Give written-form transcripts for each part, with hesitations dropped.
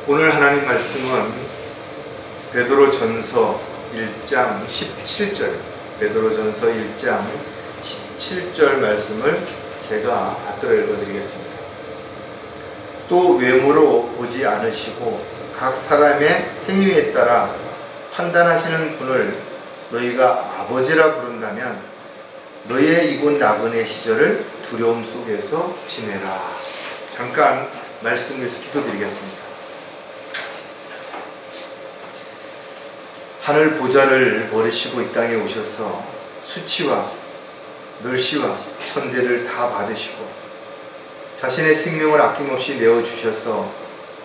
오늘 하나님 말씀은 베드로전서 1장 17절, 베드로전서 1장 17절 말씀을 제가 받들어 읽어드리겠습니다. 또 외모로 보지 않으시고 각 사람의 행위에 따라 판단하시는 분을 너희가 아버지라 부른다면 너희의 이곳 나그네 시절을 두려움 속에서 지내라. 잠깐 말씀에서 기도드리겠습니다. 하늘 보좌를 버리시고 이 땅에 오셔서 수치와 멸시와 천대를 다 받으시고 자신의 생명을 아낌없이 내어주셔서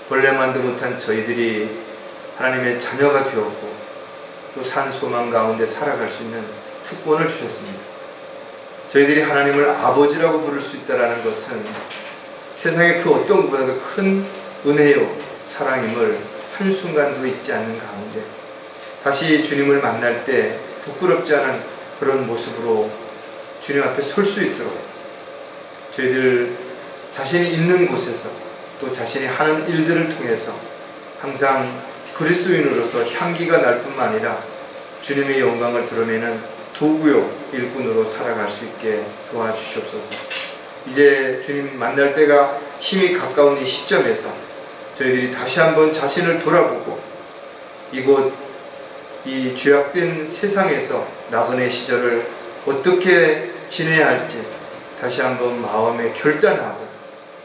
벌레만도 못한 저희들이 하나님의 자녀가 되었고 또 산소망 가운데 살아갈 수 있는 특권을 주셨습니다. 저희들이 하나님을 아버지라고 부를 수 있다는 것은 세상의 그 어떤 것보다도 큰 은혜요 사랑임을 한순간도 잊지 않는 가운데 다시 주님을 만날 때 부끄럽지 않은 그런 모습으로 주님 앞에 설 수 있도록 저희들 자신이 있는 곳에서 또 자신이 하는 일들을 통해서 항상 그리스도인으로서 향기가 날 뿐만 아니라 주님의 영광을 드러내는 도구요 일꾼으로 살아갈 수 있게 도와주시옵소서. 이제 주님 만날 때가 힘이 가까운 이 시점에서 저희들이 다시 한번 자신을 돌아보고 이곳 이 죄악된 세상에서 나그네 시절을 어떻게 지내야 할지 다시 한번 마음에 결단하고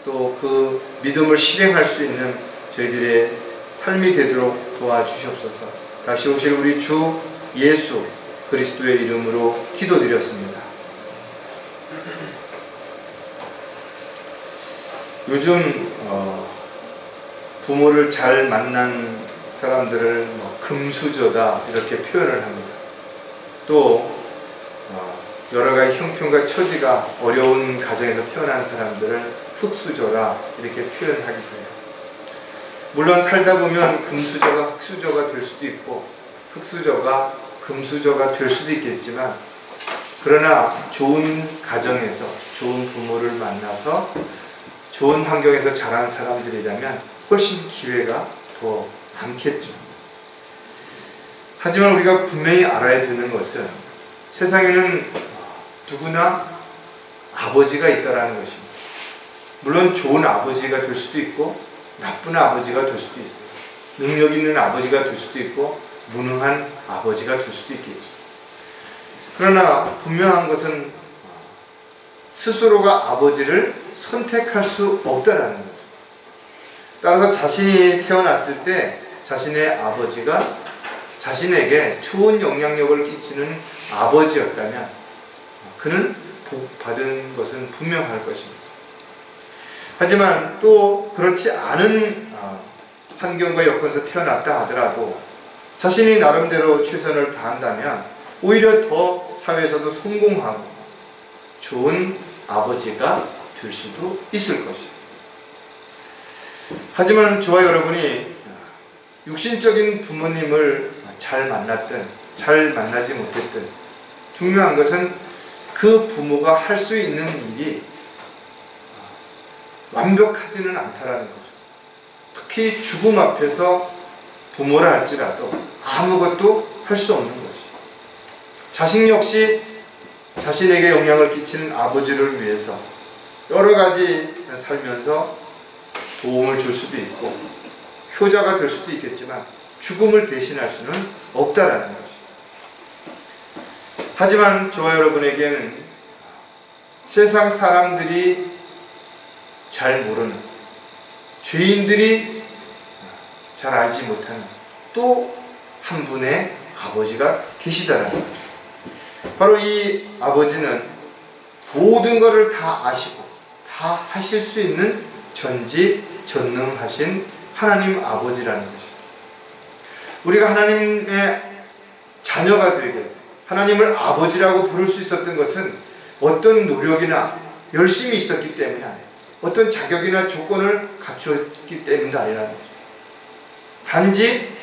또 그 믿음을 실행할 수 있는 저희들의 삶이 되도록 도와주시옵소서. 다시 오실 우리 주 예수 그리스도의 이름으로 기도드렸습니다. 요즘 부모를 잘 만난 사람들을 금수저다 이렇게 표현을 합니다. 또 여러가지 형편과 처지가 어려운 가정에서 태어난 사람들을 흙수저라 이렇게 표현하기도 해요. 물론 살다 보면 금수저가 흙수저가 될 수도 있고 흙수저가 금수저가 될 수도 있겠지만 그러나 좋은 가정에서 좋은 부모를 만나서 좋은 환경에서 자란 사람들이라면 훨씬 기회가 더 많겠죠. 하지만 우리가 분명히 알아야 되는 것은 세상에는 누구나 아버지가 있다는 것입니다. 물론 좋은 아버지가 될 수도 있고 나쁜 아버지가 될 수도 있어요. 능력 있는 아버지가 될 수도 있고 무능한 아버지가 될 수도 있겠죠. 그러나 분명한 것은 스스로가 아버지를 선택할 수 없다라는 거죠. 따라서 자신이 태어났을 때 자신의 아버지가 자신에게 좋은 영향력을 끼치는 아버지였다면 그는 복 받은 것은 분명할 것입니다. 하지만 또 그렇지 않은 환경과 여건에서 태어났다 하더라도 자신이 나름대로 최선을 다한다면 오히려 더 사회에서도 성공하고 좋은 아버지가 될 수도 있을 것입니다. 하지만 저와 여러분이 육신적인 부모님을 잘 만났든 잘 만나지 못했든 중요한 것은 그 부모가 할 수 있는 일이 완벽하지는 않다라는 거죠. 특히 죽음 앞에서 부모라 할지라도 아무것도 할 수 없는 것이. 자식 역시 자신에게 영향을 끼치는 아버지를 위해서 여러 가지 살면서 도움을 줄 수도 있고 효자가 될 수도 있겠지만 죽음을 대신할 수는 없다라는 것이. 하지만 저와 여러분에게는 세상 사람들이 잘 모르는 죄인들이 잘 알지 못하는 또 한 분의 아버지가 계시다라는 거죠. 바로 이 아버지는 모든 것을 다 아시고 다 하실 수 있는 전지전능하신 하나님 아버지라는 것입니다. 우리가 하나님의 자녀가 되기 위해서 하나님을 아버지라고 부를 수 있었던 것은 어떤 노력이나 열심이 있었기 때문이 아니에요. 어떤 자격이나 조건을 갖추었기 때문도 아니라는 거죠. 단지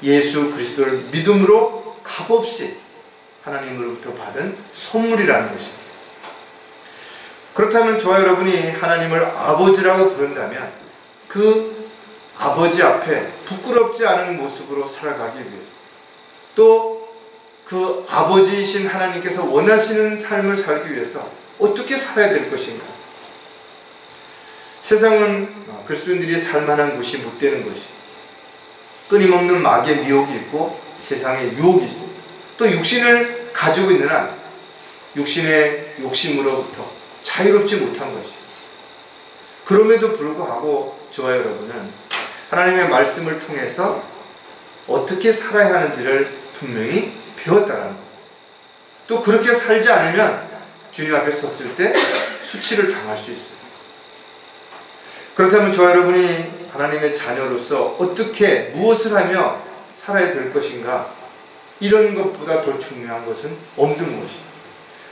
예수 그리스도를 믿음으로 값없이 하나님으로부터 받은 선물이라는 것입니다. 그렇다면 저와 여러분이 하나님을 아버지라고 부른다면 그 아버지 앞에 부끄럽지 않은 모습으로 살아가기 위해서, 또 그 아버지이신 하나님께서 원하시는 삶을 살기 위해서 어떻게 살아야 될 것인가. 세상은 그리스도인들이 살만한 곳이 못 되는 것이, 끊임없는 마귀의 미혹이 있고 세상의 유혹이 있습니다. 또 육신을 가지고 있는 한 육신의 욕심으로부터 자유롭지 못한 것이, 그럼에도 불구하고 저와 여러분은 하나님의 말씀을 통해서 어떻게 살아야 하는지를 분명히 배웠다라는 것. 또 그렇게 살지 않으면 주님 앞에 섰을 때 수치를 당할 수 있어요. 그렇다면 저와 여러분이 하나님의 자녀로서 어떻게 무엇을 하며 살아야 될 것인가, 이런 것보다 더 중요한 것은 없는 것이에요.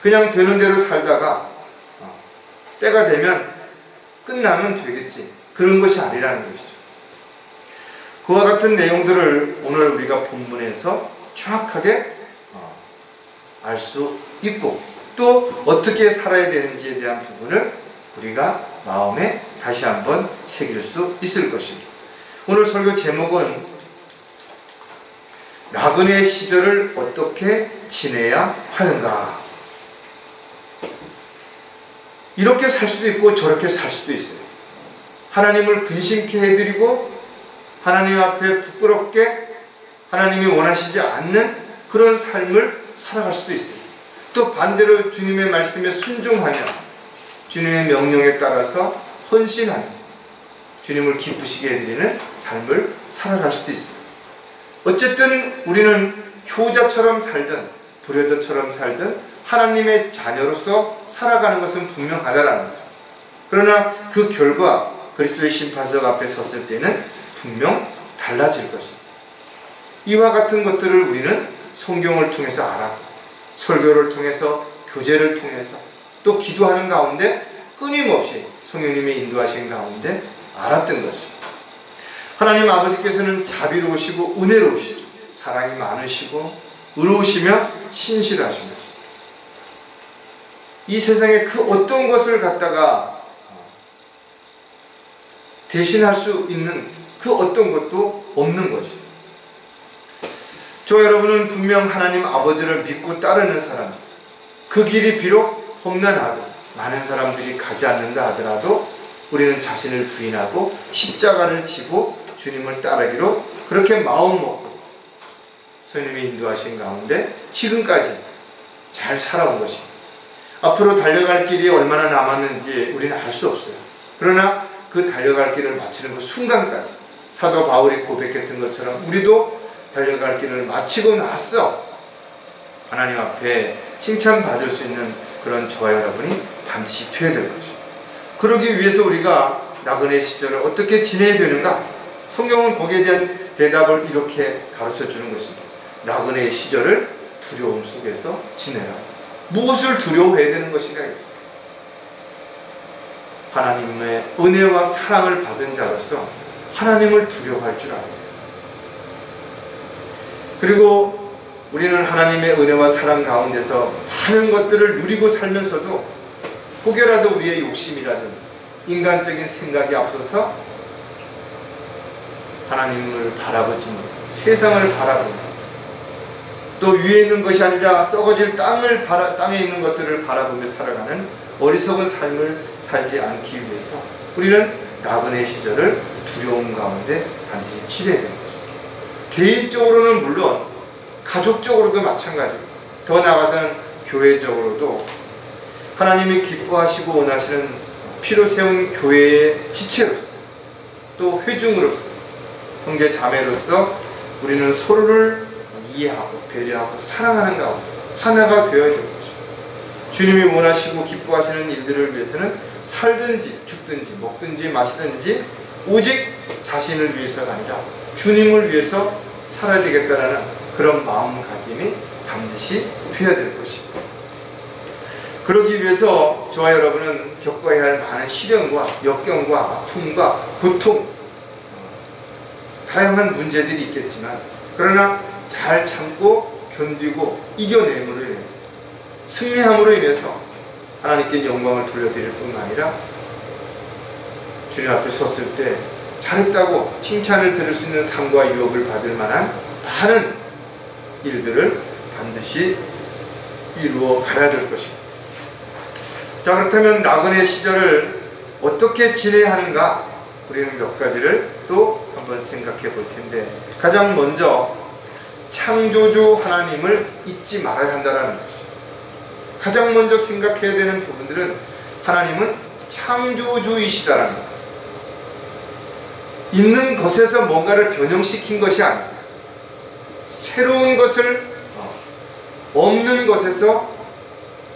그냥 되는 대로 살다가 때가 되면 끝나면 되겠지, 그런 것이 아니라는 것이죠. 그와 같은 내용들을 오늘 우리가 본문에서 정확하게 알 수 있고, 또 어떻게 살아야 되는지에 대한 부분을 우리가 마음에 다시 한번 새길 수 있을 것입니다. 오늘 설교 제목은 나그네 시절을 어떻게 지내야 하는가. 이렇게 살 수도 있고 저렇게 살 수도 있어요. 하나님을 근심케 해드리고 하나님 앞에 부끄럽게 하나님이 원하시지 않는 그런 삶을 살아갈 수도 있어요. 또 반대로 주님의 말씀에 순종하며 주님의 명령에 따라서 헌신하며 주님을 기쁘시게 해드리는 삶을 살아갈 수도 있어요. 어쨌든 우리는 효자처럼 살든 불효자처럼 살든 하나님의 자녀로서 살아가는 것은 분명하다라는 거죠. 그러나 그 결과 그리스도의 심판석 앞에 섰을 때는 분명 달라질 것입니다. 이와 같은 것들을 우리는 성경을 통해서 알았고, 설교를 통해서, 교제를 통해서, 또 기도하는 가운데 끊임없이 성령님의 인도하신 가운데 알았던 것입니다. 하나님 아버지께서는 자비로우시고 은혜로우시죠. 사랑이 많으시고 의로우시며 신실하신 것입니다. 이 세상에 그 어떤 것을 갖다가 대신할 수 있는 그 어떤 것도 없는 것입니다. 저 여러분은 분명 하나님 아버지를 믿고 따르는 사람, 그 길이 비록 험난하고 많은 사람들이 가지 않는다 하더라도 우리는 자신을 부인하고 십자가를 지고 주님을 따르기로 그렇게 마음 먹고 성령님이 인도하신 가운데 지금까지 잘 살아온 것입니다. 앞으로 달려갈 길이 얼마나 남았는지 우리는 알 수 없어요. 그러나 그 달려갈 길을 마치는 그 순간까지 사도 바울이 고백했던 것처럼 우리도 달려갈 길을 마치고 나서 하나님 앞에 칭찬받을 수 있는 그런 저와 여러분이 반드시 되어야 될 것이죠. 그러기 위해서 우리가 나그네 시절을 어떻게 지내야 되는가? 성경은 거기에 대한 대답을 이렇게 가르쳐 주는 것입니다. 나그네 시절을 두려움 속에서 지내라. 무엇을 두려워해야 되는 것인가? 하나님의 은혜와 사랑을 받은 자로서 하나님을 두려워할 줄 알아요. 그리고 우리는 하나님의 은혜와 사랑 가운데서 많은 것들을 누리고 살면서도 혹여라도 우리의 욕심이라든지 인간적인 생각이 앞서서 하나님을 바라보지 못하고 세상을 바라보고 또 위에 있는 것이 아니라 썩어질 땅에 있는 것들을 바라보며 살아가는 어리석은 삶을 살지 않기 위해서 우리는 나그네 시절을 두려움 가운데 반드시 치러야 되는 것입니다. 개인적으로는 물론 가족적으로도 마찬가지고 더 나아가서는 교회적으로도 하나님이 기뻐하시고 원하시는 피로 세운 교회의 지체로서 또 회중으로서 형제 자매로서 우리는 서로를 이해하고 배려하고 사랑하는 가운데 하나가 되어야 될 것입니다. 주님이 원하시고 기뻐하시는 일들을 위해서는 살든지 죽든지 먹든지 마시든지 오직 자신을 위해서가 아니라 주님을 위해서 살아야 되겠다라는 그런 마음가짐이 반드시 되어야 될 것입니다. 그러기 위해서 저와 여러분은 겪어야 할 많은 시련과 역경과 아픔과 고통, 다양한 문제들이 있겠지만 그러나 잘 참고 견디고 이겨냄으로 인해서 승리함으로 인해서 하나님께 영광을 돌려드릴 뿐만 아니라 주님 앞에 섰을 때 잘했다고 칭찬을 들을 수 있는 상과 유업을 받을 만한 많은 일들을 반드시 이루어 가야 될 것입니다. 자, 그렇다면 나그네 시절을 어떻게 지내야 하는가, 우리는 몇 가지를 또 한번 생각해 볼 텐데, 가장 먼저 창조주 하나님을 잊지 말아야 한다는 것이죠. 가장 먼저 생각해야 되는 부분들은 하나님은 창조주이시다라는 것. 있는 것에서 뭔가를 변형시킨 것이 아니고 새로운 것을 없는 것에서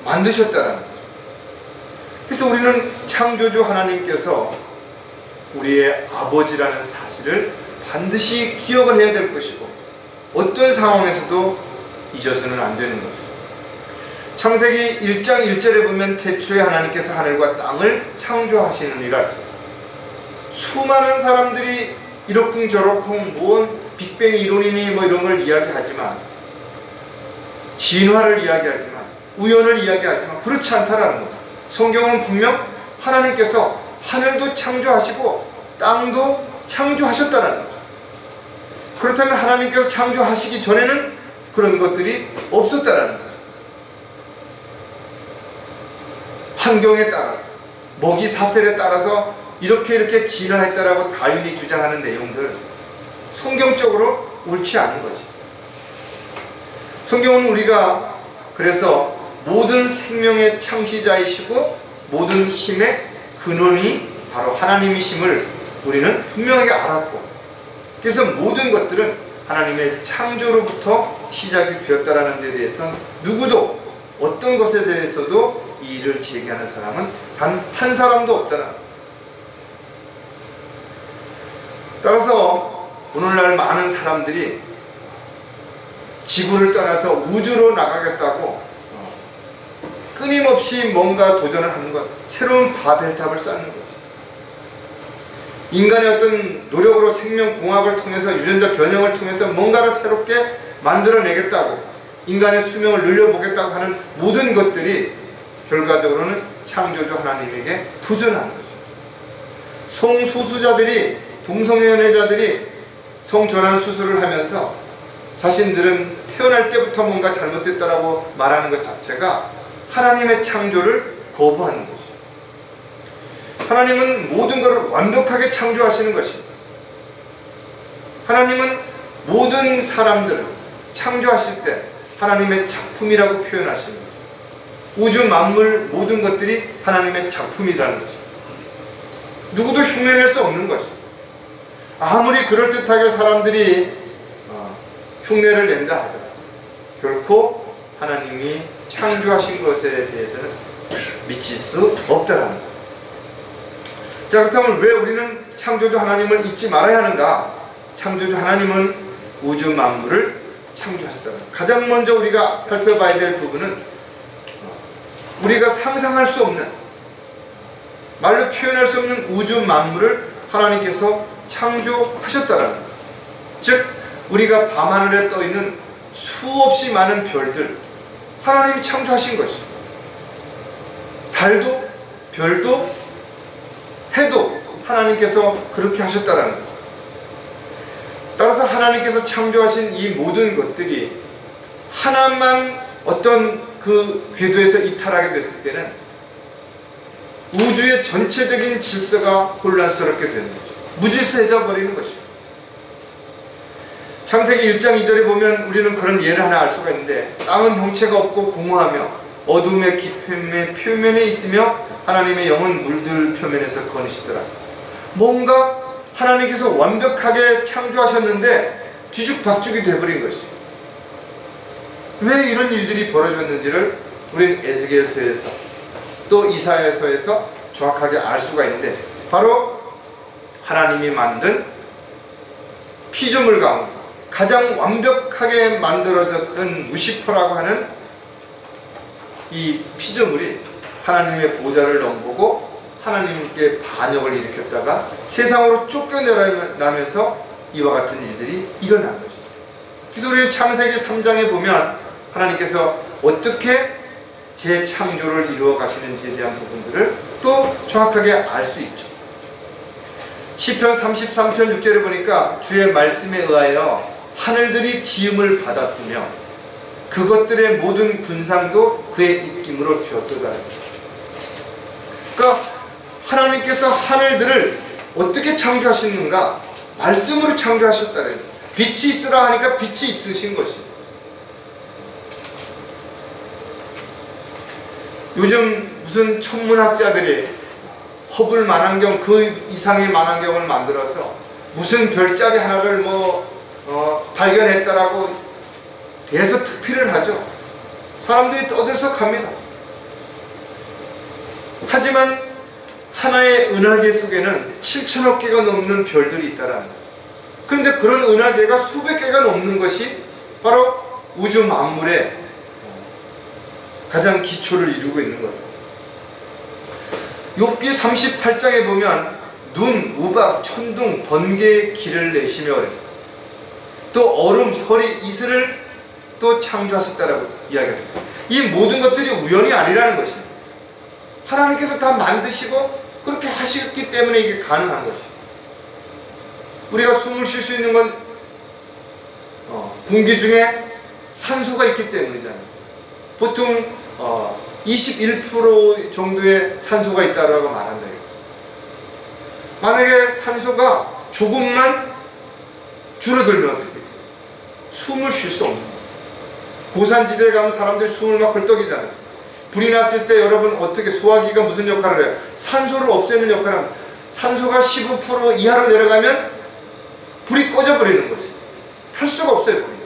만드셨다는 거죠. 그래서 우리는 창조주 하나님께서 우리의 아버지라는 사실을 반드시 기억을 해야 될 것이고, 어떤 상황에서도 잊어서는 안 되는 것이죠. 창세기 1장 1절에 보면 태초에 하나님께서 하늘과 땅을 창조하시느니라 했습니다. 수많은 사람들이 이러쿵저러쿵 뭔 빅뱅 이론이니 뭐 이런 걸 이야기하지만, 진화를 이야기하지만, 우연을 이야기하지만 그렇지 않다라는 거죠. 성경은 분명 하나님께서 하늘도 창조하시고 땅도 창조하셨다는 거죠. 그렇다면 하나님께서 창조하시기 전에는 그런 것들이 없었다라는 거죠. 환경에 따라서, 먹이 사슬에 따라서 이렇게 진화했다라고 다윈이 주장하는 내용들, 성경적으로 옳지 않은 거지. 성경은 우리가 그래서 모든 생명의 창시자이시고 모든 힘의 근원이 바로 하나님이심을 우리는 분명하게 알았고, 그래서 모든 것들은 하나님의 창조로부터 시작이 되었다라는 데 대해서는 누구도 어떤 것에 대해서도 이의를 제기하는 사람은 단 한 사람도 없다는 거예요. 따라서 오늘날 많은 사람들이 지구를 떠나서 우주로 나가겠다고 끊임없이 뭔가 도전을 하는 것, 새로운 바벨탑을 쌓는 것이, 인간의 어떤 노력으로 생명공학을 통해서 유전자 변형을 통해서 뭔가를 새롭게 만들어내겠다고, 인간의 수명을 늘려보겠다고 하는 모든 것들이 결과적으로는 창조주 하나님에게 도전하는 것입니다. 성소수자들이, 동성연애자들이 성전환 수술을 하면서 자신들은 태어날 때부터 뭔가 잘못됐다라고 말하는 것 자체가 하나님의 창조를 거부하는 것이죠. 하나님은 모든 것을 완벽하게 창조하시는 것입니다. 하나님은 모든 사람들을 창조하실 때 하나님의 작품이라고 표현하시는 것입니다. 우주 만물 모든 것들이 하나님의 작품이라는 것입니다. 누구도 흉내낼 수 없는 것입니다. 아무리 그럴듯하게 사람들이 흉내를 낸다 하더라도 결코 하나님이 창조하신 것에 대해서는 미칠 수 없다라는 거예요. 자, 그렇다면 왜 우리는 창조주 하나님을 잊지 말아야 하는가? 창조주 하나님은 우주 만물을 창조하셨다는 거예요. 가장 먼저 우리가 살펴봐야 될 부분은 우리가 상상할 수 없는, 말로 표현할 수 없는 우주 만물을 하나님께서 창조하셨다는 거예요. 즉 우리가 밤하늘에 떠있는 수없이 많은 별들, 하나님이 창조하신 것이죠. 달도 별도 해도 하나님께서 그렇게 하셨다라는 거죠. 따라서 하나님께서 창조하신 이 모든 것들이 하나만 어떤 그 궤도에서 이탈하게 됐을 때는 우주의 전체적인 질서가 혼란스럽게 되는 거죠. 무질서해져 버리는 것입니다. 창세기 1장 2절에 보면 우리는 그런 예를 하나 알 수가 있는데, 땅은 형체가 없고 공허하며 어둠의 깊음의 표면에 있으며 하나님의 영은 물들 표면에서 거니시더라. 뭔가 하나님께서 완벽하게 창조하셨는데 뒤죽박죽이 되어버린 것이, 왜 이런 일들이 벌어졌는지를 우리는 에스겔서에서 또 이사야서에서 정확하게 알 수가 있는데, 바로 하나님이 만든 피조물 가운데 가장 완벽하게 만들어졌던 루시퍼라고 하는 이 피조물이 하나님의 보좌를 넘보고 하나님께 반역을 일으켰다가 세상으로 쫓겨나면서 이와 같은 일들이 일어난 것이죠. 그래서 우리 창세기 3장에 보면 하나님께서 어떻게 재창조를 이루어 가시는지에 대한 부분들을 또 정확하게 알 수 있죠. 시편 33편 6절에 보니까 주의 말씀에 의하여 하늘들이 지음을 받았으며 그것들의 모든 군상도 그의 입김으로 되었도다. 그러니까 하나님께서 하늘들을 어떻게 창조하시는가? 말씀으로 창조하셨다는 거예요. 빛이 있으라 하니까 빛이 있으신 것이에요. 요즘 무슨 천문학자들이 허블 만환경 그 이상의 만환경을 만들어서 무슨 별자리 하나를 발견했다라고 대서특필을 하죠. 사람들이 떠들썩합니다. 하지만 하나의 은하계 속에는 7천억 개가 넘는 별들이 있다라는 거예요. 그런데 그런 은하계가 수백 개가 넘는 것이 바로 우주 만물의 가장 기초를 이루고 있는 거예요. 욥기 38장에 보면 눈, 우박, 천둥, 번개의 길을 내시며 그랬어요. 또 얼음, 서리, 이슬을 또 창조하셨다라고 이야기했습니다. 이 모든 것들이 우연이 아니라는 것입니다. 하나님께서 다 만드시고 그렇게 하셨기 때문에 이게 가능한 것이에요. 우리가 숨을 쉴 수 있는 건 공기 중에 산소가 있기 때문이잖아요. 보통 21% 정도의 산소가 있다고 말한다. 만약에 산소가 조금만 줄어들면 어떻게 해요? 숨을 쉴 수 없는 거예요. 고산지대에 가면 사람들이 숨을 막 헐떡이잖아요. 불이 났을 때 여러분 어떻게 소화기가 무슨 역할을 해요? 산소를 없애는 역할을 합니다. 산소가 15% 이하로 내려가면 불이 꺼져버리는 것이. 탈 수가 없어요, 불이.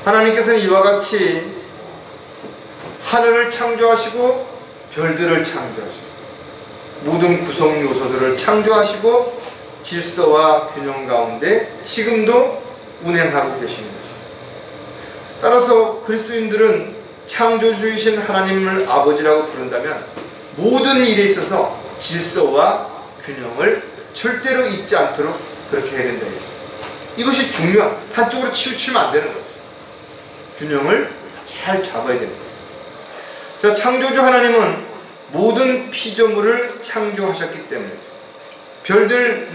하나님께서는 이와 같이 하늘을 창조하시고 별들을 창조하시고 모든 구성 요소들을 창조하시고 질서와 균형 가운데 지금도 운행하고 계시는 것입니다. 따라서 그리스도인들은 창조주이신 하나님을 아버지라고 부른다면 모든 일에 있어서 질서와 균형을 절대로 잊지 않도록 그렇게 해야 된다. 이것이 중요한, 한쪽으로 치우치면 안 되는 거죠. 균형을 잘 잡아야 됩니다. 자, 창조주 하나님은 모든 피조물을 창조하셨기 때문이죠. 별들,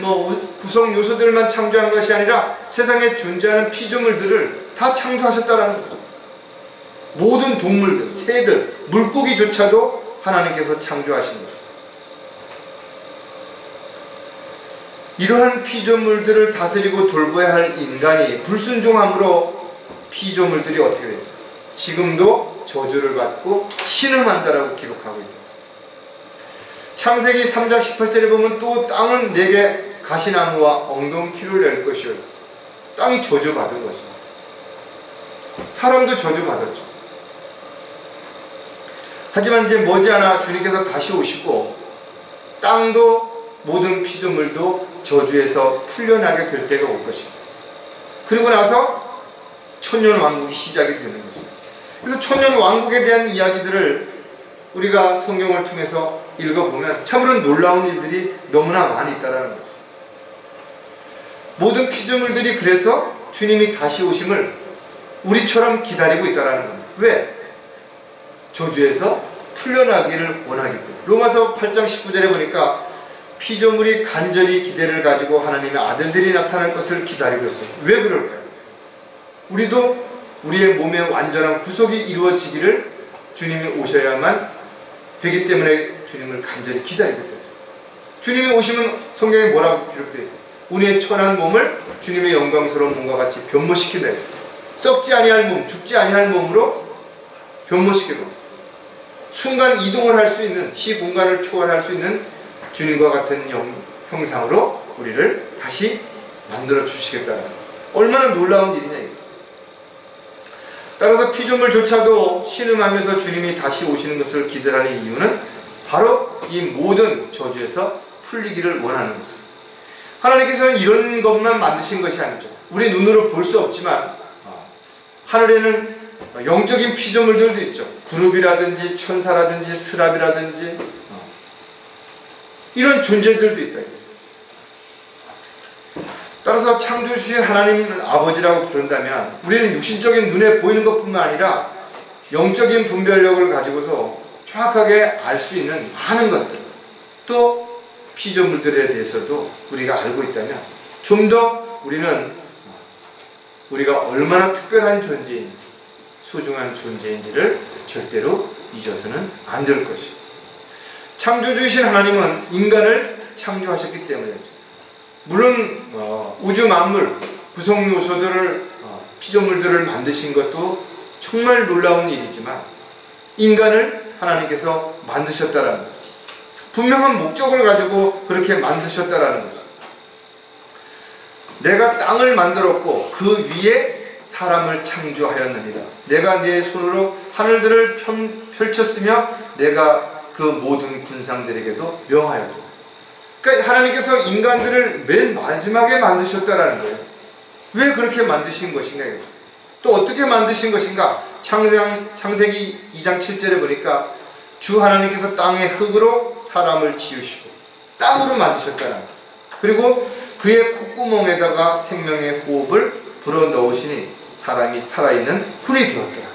구성 요소들만 창조한 것이 아니라 세상에 존재하는 피조물들을 다 창조하셨다는 거죠. 모든 동물들, 새들, 물고기조차도 하나님께서 창조하신 것입니다. 이러한 피조물들을 다스리고 돌봐야 할 인간이 불순종함으로 피조물들이 어떻게 되죠? 지금도 저주를 받고 신음한다라고 기록하고 있다. 창세기 3장 18절에 보면 또 땅은 내게 가시나무와 엉겅퀴를 낼 것이요. 땅이 저주받은 것입니다. 사람도 저주받았죠. 하지만 이제 머지않아 주님께서 다시 오시고 땅도 모든 피조물도 저주에서 풀려나게 될 때가 올 것입니다. 그리고 나서 천년왕국이 시작이 되는 것입니다. 그래서 천년왕국에 대한 이야기들을 우리가 성경을 통해서 읽어보면 참으로 놀라운 일들이 너무나 많이 있다는 거죠. 모든 피조물들이 그래서 주님이 다시 오심을 우리처럼 기다리고 있다는 겁니다. 왜? 저주에서 풀려나기를 원하기 때문에. 로마서 8장 19절에 보니까 피조물이 간절히 기대를 가지고 하나님의 아들들이 나타날 것을 기다리고 있어요. 왜 그럴까요? 우리도 우리의 몸의 완전한 구속이 이루어지기를 주님이 오셔야만 되기 때문에 주님을 간절히 기다리고 있다. 주님이 오시면 성경에 뭐라고 기록되어 있어요? 우리의 천한 몸을 주님의 영광스러운 몸과 같이 변모시킨다. 썩지 아니할 몸, 죽지 아니할 몸으로 변모시키고 순간 이동을 할 수 있는, 시공간을 초월할 수 있는 주님과 같은 형상으로 우리를 다시 만들어 주시겠다는, 얼마나 놀라운 일이냐 이거. 따라서 피조물조차도 신음하면서 주님이 다시 오시는 것을 기다리는 이유는 바로 이 모든 저주에서 풀리기를 원하는 것입니다. 하나님께서는 이런 것만 만드신 것이 아니죠. 우리 눈으로 볼 수 없지만 하늘에는 영적인 피조물들도 있죠. 그룹이라든지 천사라든지 스랍이라든지 이런 존재들도 있다. 따라서 창조주신 하나님을 아버지라고 부른다면 우리는 육신적인 눈에 보이는 것뿐만 아니라 영적인 분별력을 가지고서 정확하게 알 수 있는 많은 것들, 또 피조물들에 대해서도 우리가 알고 있다면 좀 더 우리가 얼마나 특별한 존재인지, 소중한 존재인지를 절대로 잊어서는 안 될 것이에요. 창조주이신 하나님은 인간을 창조하셨기 때문이죠. 물론 우주 만물 구성 요소들을 피조물들을 만드신 것도 정말 놀라운 일이지만 인간을 하나님께서 만드셨다라는 거죠. 분명한 목적을 가지고 그렇게 만드셨다라는 거죠. 내가 땅을 만들었고 그 위에 사람을 창조하였느니라. 내가 내 손으로 하늘들을 펼쳤으며 내가 그 모든 군상들에게도 명하였다. 그러니까 하나님께서 인간들을 맨 마지막에 만드셨다라는 거예요. 왜 그렇게 만드신 것인가? 또 어떻게 만드신 것인가? 창세기 2장 7절에 보니까 주 하나님께서 땅의 흙으로 사람을 지으시고 땅으로 만드셨다는 거예요. 그리고 그의 콧구멍에다가 생명의 호흡을 불어넣으시니 사람이 살아있는 혼이 되었더라.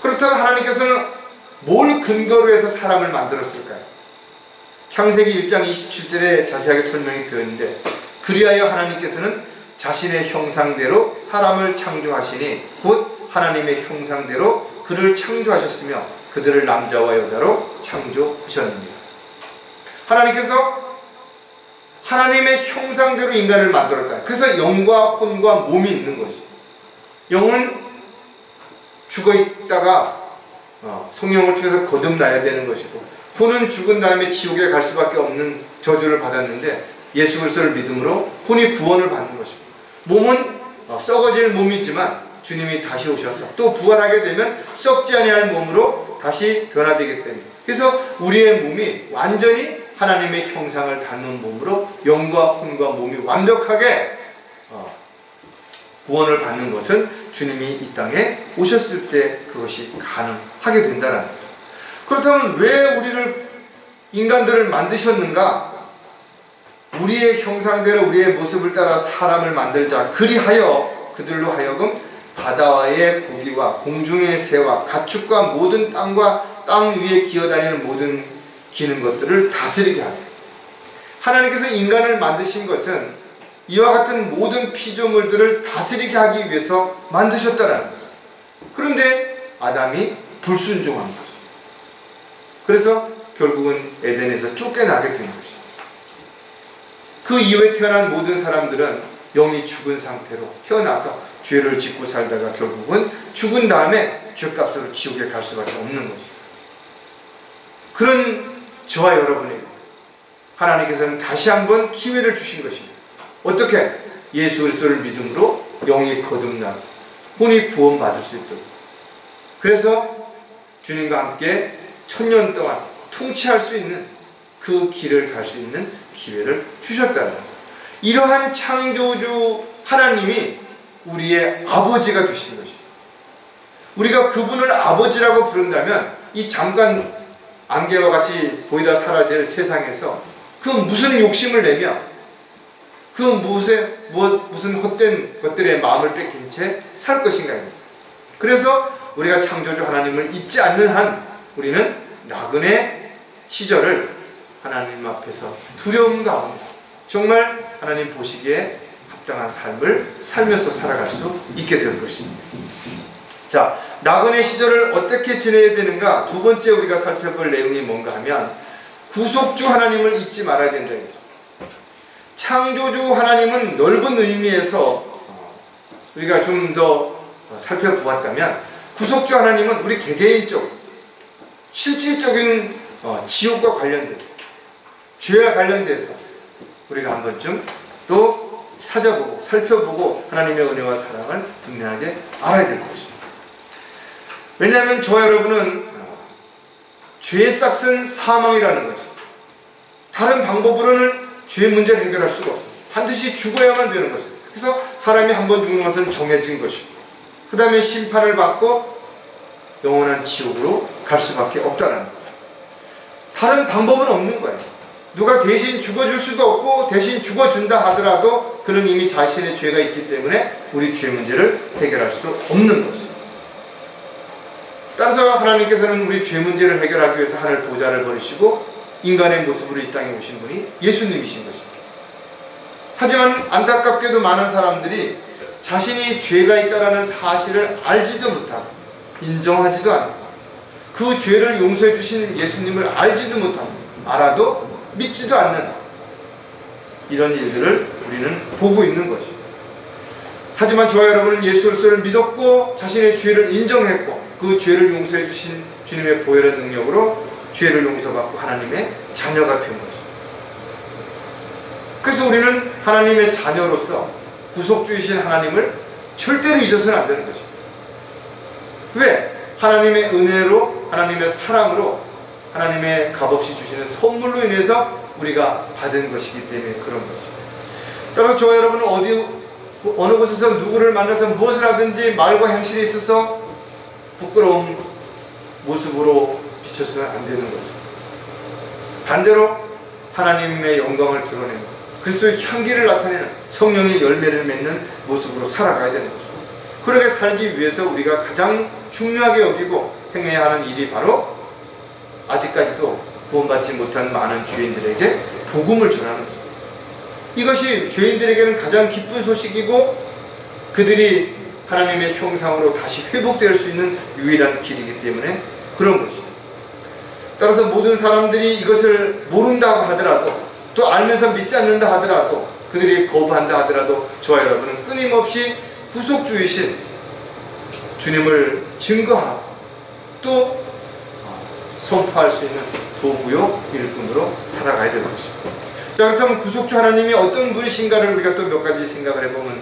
그렇다면 하나님께서는 뭘 근거로 해서 사람을 만들었을까요? 창세기 1장 27절에 자세하게 설명이 되어 있는데, 그리하여 하나님께서는 자신의 형상대로 사람을 창조하시니 곧 하나님의 형상대로 그를 창조하셨으며 그들을 남자와 여자로 창조하셨느니라. 하나님께서 하나님의 형상대로 인간을 만들었다. 그래서 영과 혼과 몸이 있는 것이. 영은 죽어 있다가 성령을 통해서 거듭나야 되는 것이고, 혼은 죽은 다음에 지옥에 갈 수밖에 없는 저주를 받았는데 예수 그리스도를 믿음으로 혼이 구원을 받는 것이고, 몸은 썩어질 몸이지만 주님이 다시 오셔서 또 부활하게 되면 썩지 아니할 몸으로 다시 변화되기 때문에, 그래서 우리의 몸이 완전히 하나님의 형상을 닮은 몸으로 영과 혼과 몸이 완벽하게 구원을 받는 것은 주님이 이 땅에 오셨을 때 그것이 가능하게 된다는 거죠. 그렇다면 왜 우리를 인간들을 만드셨는가? 우리의 형상대로 우리의 모습을 따라 사람을 만들자. 그리하여 그들로 하여금 바다와의 고기와 공중의 새와 가축과 모든 땅과 땅 위에 기어다니는 모든 기는 것들을 다스리게 하세요. 하나님께서 인간을 만드신 것은 이와 같은 모든 피조물들을 다스리게 하기 위해서 만드셨다라는 거죠. 그런데 아담이 불순종한 거죠. 그래서 결국은 에덴에서 쫓겨나게 된 것이죠. 그 이후에 태어난 모든 사람들은 영이 죽은 상태로 태어나서 죄를 짓고 살다가 결국은 죽은 다음에 죄값으로 지옥에 갈 수밖에 없는 것이죠. 그런 저와 여러분에게 하나님께서는 다시 한번 기회를 주신 것입니다. 어떻게? 예수 그리스도를 믿음으로 영이 거듭나고 혼이 구원받을 수 있도록. 그래서 주님과 함께 1000년 동안 통치할 수 있는 그 길을 갈 수 있는 기회를 주셨다는 거예요. 이러한 창조주 하나님이 우리의 아버지가 되신 것입니다. 우리가 그분을 아버지라고 부른다면 이 잠깐 안개와 같이 보이다 사라질 세상에서 그 무슨 욕심을 내며 그 무슨 헛된 것들의 마음을 뺏긴 채 살 것인가. 그래서 우리가 창조주 하나님을 잊지 않는 한 우리는 나그네 시절을 하나님 앞에서 두려움 가운데 정말 하나님 보시기에 합당한 삶을 살면서 살아갈 수 있게 될 것입니다. 자, 나그네 시절을 어떻게 지내야 되는가? 두 번째 우리가 살펴볼 내용이 뭔가 하면 구속주 하나님을 잊지 말아야 된다는 거죠. 창조주 하나님은 넓은 의미에서 우리가 좀 더 살펴보았다면, 구속주 하나님은 우리 개개인적 실질적인 지옥과 관련돼서, 죄와 관련돼서 우리가 한 번쯤 또 찾아보고 살펴보고 하나님의 은혜와 사랑을 분명하게 알아야 될 것입니다. 왜냐하면 저와 여러분은 죄의 싹은 사망이라는 것이, 다른 방법으로는 죄 문제를 해결할 수가 없어요. 반드시 죽어야만 되는 것입니다. 그래서 사람이 한 번 죽는 것은 정해진 것이고, 그 다음에 심판을 받고 영원한 지옥으로 갈 수밖에 없다는 거예요. 다른 방법은 없는 거예요. 누가 대신 죽어줄 수도 없고, 대신 죽어준다 하더라도 그는 이미 자신의 죄가 있기 때문에 우리 죄 문제를 해결할 수 없는 것이에요. 따라서 하나님께서는 우리 죄 문제를 해결하기 위해서 하늘 보좌를 버리시고 인간의 모습으로 이 땅에 오신 분이 예수님이신 것입니다. 하지만 안타깝게도 많은 사람들이 자신이 죄가 있다는 사실을 알지도 못하고 인정하지도 않고 그 죄를 용서해 주신 예수님을 알지도 못하고 알아도 믿지도 않는 이런 일들을 우리는 보고 있는 것입니다. 하지만 저와 여러분은 예수 그리스도를 믿었고 자신의 죄를 인정했고 그 죄를 용서해 주신 주님의 보혈의 능력으로 죄를 용서받고 하나님의 자녀가 된 것입니다. 그래서 우리는 하나님의 자녀로서 구속주이신 하나님을 절대로 잊어서는 안 되는 것입니다. 왜? 하나님의 은혜로, 하나님의 사랑으로, 하나님의 값없이 주시는 선물로 인해서 우리가 받은 것이기 때문에 그런 것입니다. 따라서 저와 여러분은 어느 곳에서 누구를 만나서 무엇을 하든지 말과 행실에 있어서 부끄러운 모습으로 비춰서는 안 되는 것입니다. 반대로 하나님의 영광을 드러내는 그리스도의 향기를 나타내는 성령의 열매를 맺는 모습으로 살아가야 되는 것입니다. 그렇게 살기 위해서 우리가 가장 중요하게 여기고 행해야 하는 일이 바로 아직까지도 구원받지 못한 많은 죄인들에게 복음을 전하는 것입니다. 이것이 죄인들에게는 가장 기쁜 소식이고 그들이 하나님의 형상으로 다시 회복될 수 있는 유일한 길이기 때문에 그런 것입니다. 따라서 모든 사람들이 이것을 모른다고 하더라도 또 알면서 믿지 않는다 하더라도 그들이 거부한다 하더라도 저와 여러분은 끊임없이 구속주이신 주님을 증거하고 또 선포할 수 있는 도구요 일꾼으로 살아가야 되는 것입니다. 자, 그렇다면 구속주 하나님이 어떤 분이신가를 우리가 또 몇 가지 생각을 해보면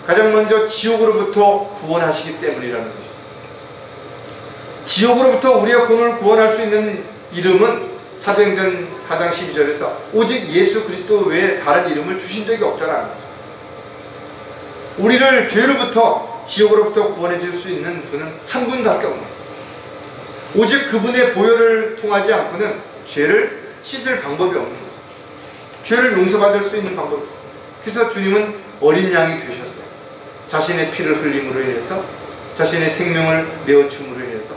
가장 먼저 지옥으로부터 구원하시기 때문이라는 것입니다. 지옥으로부터 우리의 혼을 구원할 수 있는 이름은 사도행전 4장 12절에서 오직 예수 그리스도 외에 다른 이름을 주신 적이 없다라는 것입니다. 우리를 죄로부터 지옥으로부터 구원해 줄 수 있는 분은 한 분밖에 없는 것입니다. 오직 그분의 보혈을 통하지 않고는 죄를 씻을 방법이 없는 것입니다. 죄를 용서받을 수 있는 방법이 없습니다. 그래서 주님은 어린 양이 되셨어요. 자신의 피를 흘림으로 인해서 자신의 생명을 내어줌으로 인해서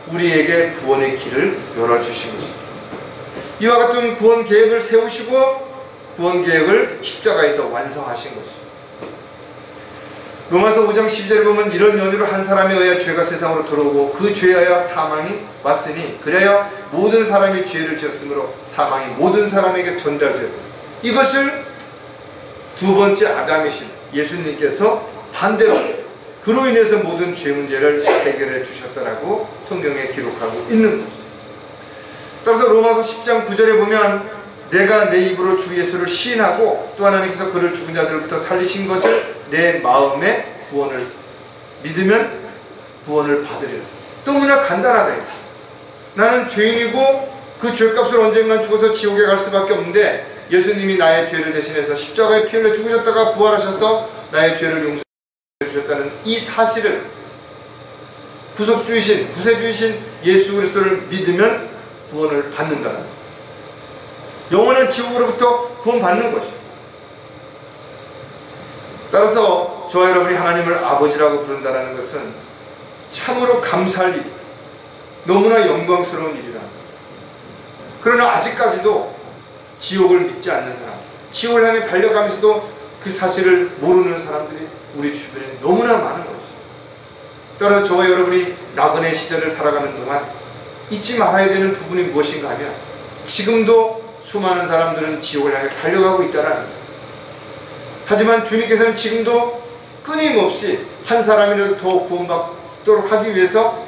우리에게 구원의 길을 열어주신 것입니다. 이와 같은 구원 계획을 세우시고 구원 계획을 십자가에서 완성하신 것입니다. 로마서 5장 12절에 보면 이런 연유로 한 사람에 의하여 죄가 세상으로 들어오고 그 죄에 의하여 사망이 왔으니 그래야 모든 사람이 죄를 지었으므로 사망이 모든 사람에게 전달되었다. 이것을 두 번째 아담이신 예수님께서 반대로 그로 인해서 모든 죄 문제를 해결해 주셨다라고 성경에 기록하고 있는 것입니다. 따라서 로마서 10장 9절에 보면 내가 내 입으로 주 예수를 시인하고 또 하나님께서 그를 죽은 자들부터 살리신 것을 내 마음에 구원을 믿으면 구원을 받으리라. 너무나 간단하다. 나는 죄인이고 그 죄값을 언젠간 죽어서 지옥에 갈 수밖에 없는데 예수님이 나의 죄를 대신해서 십자가에 피 흘려 죽으셨다가 부활하셔서 나의 죄를 용서해 주셨다는 이 사실을 구속주이신 구세주이신 예수 그리스도를 믿으면 구원을 받는다는 것. 영원한 지옥으로부터 구원받는 것이죠. 따라서 저와 여러분이 하나님을 아버지라고 부른다는 것은 참으로 감사할 일, 너무나 영광스러운 일이라. 그러나 아직까지도 지옥을 믿지 않는 사람, 지옥을 향해 달려가면서도 그 사실을 모르는 사람들이 우리 주변에 너무나 많은 것이죠. 따라서 저와 여러분이 나그네 시절을 살아가는 동안 잊지 말아야 되는 부분이 무엇인가 하면 지금도 수많은 사람들은 지옥을 향해 달려가고 있다는 거예요. 하지만 주님께서는 지금도 끊임없이 한 사람이라도 더 구원받도록 하기 위해서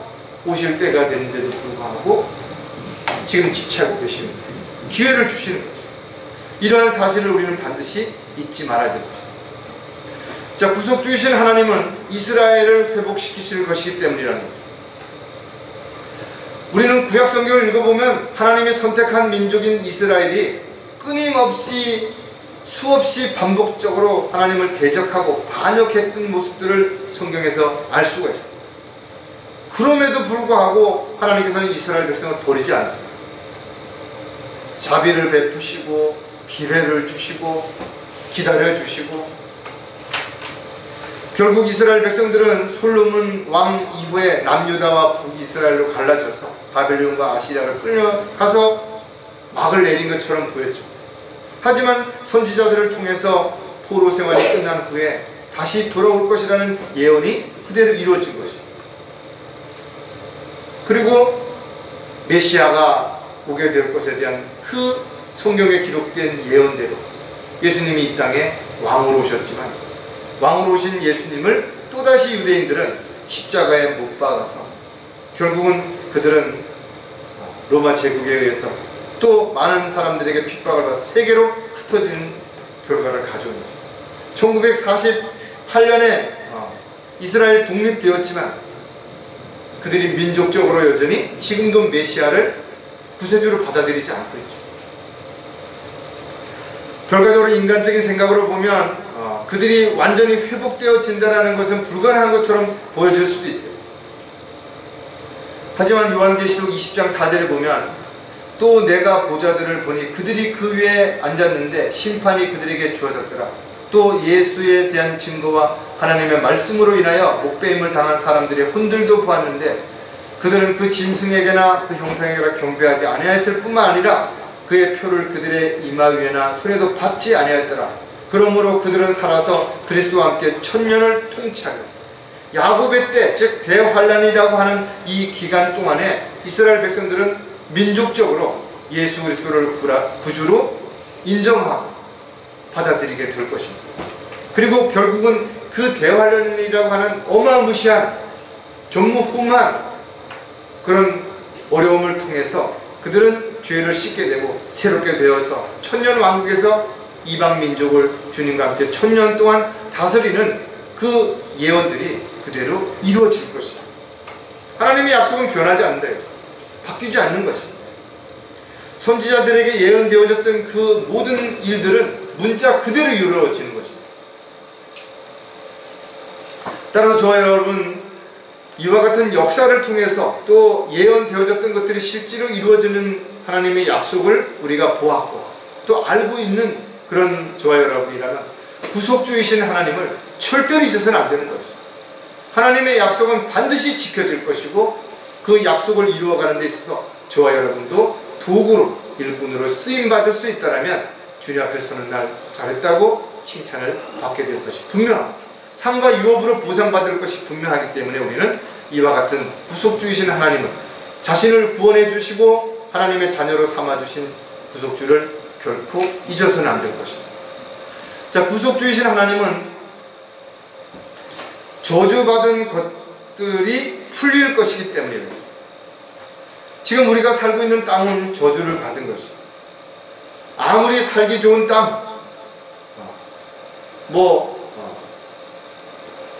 오실 때가 됐는데도 불구하고 지금 지체하고 계시는 거예요. 기회를 주시는 거죠. 이러한 사실을 우리는 반드시 잊지 말아야 되는 것입니다. 자, 구속주이신 하나님은 이스라엘을 회복시키실 것이기 때문이라는 거죠. 우리는 구약 성경을 읽어보면 하나님이 선택한 민족인 이스라엘이 끊임없이 수없이 반복적으로 하나님을 대적하고 반역했던 모습들을 성경에서 알 수가 있습니다. 그럼에도 불구하고 하나님께서는 이스라엘 백성을 버리지 않았습니다. 자비를 베푸시고 기회를 주시고 기다려주시고 결국 이스라엘 백성들은 솔로몬 왕 이후에 남유다와 북이스라엘로 갈라져서 바벨론과 아시리아로 끌려가서 막을 내린 것처럼 보였죠. 하지만 선지자들을 통해서 포로 생활이 끝난 후에 다시 돌아올 것이라는 예언이 그대로 이루어진 것이죠. 그리고 메시아가 오게 될 것에 대한 그 성경에 기록된 예언대로 예수님이 이 땅에 왕으로 오셨지만, 왕으로 오신 예수님을 또다시 유대인들은 십자가에 못 박아서 결국은 그들은 로마 제국에 의해서 또 많은 사람들에게 핍박을 받아 세계로 흩어지는 결과를 가져온 거죠. 1948년에 이스라엘이 독립되었지만 그들이 민족적으로 여전히 지금도 메시아를 구세주로 받아들이지 않고 있죠. 결과적으로 인간적인 생각으로 보면 그들이 완전히 회복되어진다는 것은 불가능한 것처럼 보여질 수도 있어요. 하지만 요한계시록 20장 4절에 보면 또 내가 보좌들을 보니 그들이 그 위에 앉았는데 심판이 그들에게 주어졌더라. 또 예수에 대한 증거와 하나님의 말씀으로 인하여 목배임을 당한 사람들의 혼들도 보았는데 그들은 그 짐승에게나 그 형상에게나 경배하지 아니하였을 뿐만 아니라 그의 표를 그들의 이마 위에나 손에도 받지 아니하였더라. 그러므로 그들은 살아서 그리스도와 함께 천년을 통치하리라. 야곱의 때, 즉 대환란이라고 하는 이 기간 동안에 이스라엘 백성들은 민족적으로 예수 그리스도를 구주로 인정하고 받아들이게 될 것입니다. 그리고 결국은 그 대환란이라고 하는 어마무시한 전무후무한 그런 어려움을 통해서 그들은 죄를 씻게 되고 새롭게 되어서 천년 왕국에서 이방 민족을 주님과 함께 천년 동안 다스리는 그 예언들이 그대로 이루어질 것입니다. 하나님의 약속은 변하지 않는다. 바뀌지 않는 것입니다. 선지자들에게 예언되어졌던 그 모든 일들은 문자 그대로 이루어지는 것입니다. 따라서 저와 여러분, 이와 같은 역사를 통해서 또 예언되어졌던 것들이 실제로 이루어지는 하나님의 약속을 우리가 보았고 또 알고 있는 그런 저와 여러분이라면 구속주이신 하나님을 절대로 잊어서는 안 되는 것입니다. 하나님의 약속은 반드시 지켜질 것이고 그 약속을 이루어가는 데 있어서 저와 여러분도 도구로 일꾼으로 쓰임받을 수 있다면 주님 앞에 서는 날 잘했다고 칭찬을 받게 될 것이 분명합니다. 상과 유업으로 보상받을 것이 분명하기 때문에 우리는 이와 같은 구속주이신 하나님을 자신을 구원해 주시고 하나님의 자녀로 삼아주신 구속주를 결코 잊어서는 안 될 것입니다. 자, 구속주이신 하나님은 저주받은 것들이 풀릴 것이기 때문입니다. 지금 우리가 살고 있는 땅은 저주를 받은 것입니다. 아무리 살기 좋은 땅,